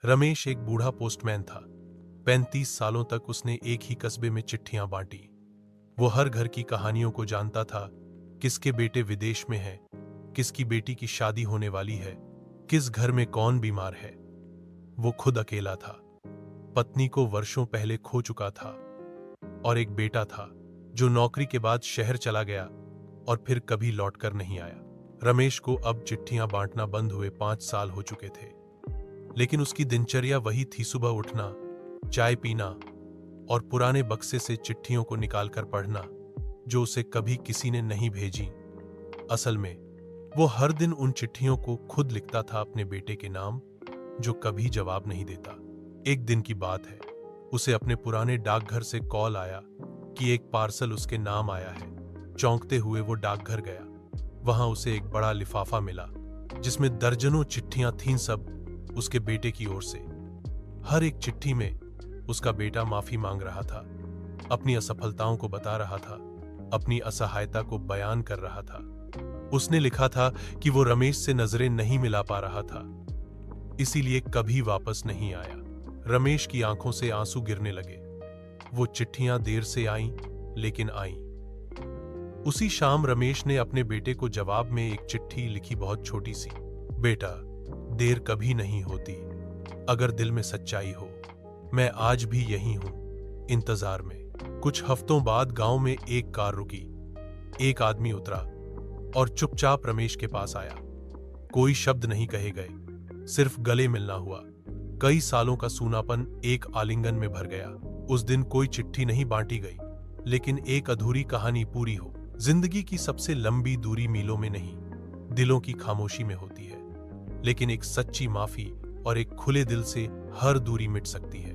रमेश एक बूढ़ा पोस्टमैन था। 35 सालों तक उसने एक ही कस्बे में चिट्ठियां बांटी। वो हर घर की कहानियों को जानता था। किसके बेटे विदेश में है, किसकी बेटी की शादी होने वाली है, किस घर में कौन बीमार है। वो खुद अकेला था। पत्नी को वर्षों पहले खो चुका था और एक बेटा था जो नौकरी के बाद शहर चला गया और फिर कभी लौटकर नहीं आया। रमेश को अब चिट्ठियां बांटना बंद हुए 5 साल हो चुके थे, लेकिन उसकी दिनचर्या वही थी। सुबह उठना, चाय पीना और पुराने बक्से से चिट्ठियों को निकालकर पढ़ना जो उसे कभी किसी ने नहीं भेजी। असल में वो हर दिन उन चिट्ठियों को खुद लिखता था, अपने बेटे के नाम, जो कभी जवाब नहीं देता। एक दिन की बात है, उसे अपने पुराने डाकघर से कॉल आया कि एक पार्सल उसके नाम आया है। चौंकते हुए वो डाकघर गया। वहां उसे एक बड़ा लिफाफा मिला जिसमें दर्जनों चिट्ठियां थीं, सब उसके बेटे की ओर से। हर एक चिट्ठी में उसका बेटा माफी मांग रहा था, अपनी असफलताओं को बता रहा था, अपनी असहायता को बयान कर रहा था। उसने लिखा था कि वो रमेश से नजरें नहीं मिला पा रहा था, इसीलिए कभी वापस नहीं आया। रमेश की आंखों से आंसू गिरने लगे। वो चिट्ठियां देर से आईं, लेकिन आईं। उसी शाम रमेश ने अपने बेटे को जवाब में एक चिट्ठी लिखी, बहुत छोटी सी। बेटा, देर कभी नहीं होती अगर दिल में सच्चाई हो। मैं आज भी यही हूं, इंतजार में। कुछ हफ्तों बाद गांव में एक कार रुकी। एक आदमी उतरा और चुपचाप रमेश के पास आया। कोई शब्द नहीं कहे गए, सिर्फ गले मिलना हुआ। कई सालों का सूनापन एक आलिंगन में भर गया। उस दिन कोई चिट्ठी नहीं बांटी गई, लेकिन एक अधूरी कहानी पूरी हो। जिंदगी की सबसे लंबी दूरी मीलों में नहीं, दिलों की खामोशी में होती है। लेकिन एक सच्ची माफी और एक खुले दिल से हर दूरी मिट सकती है।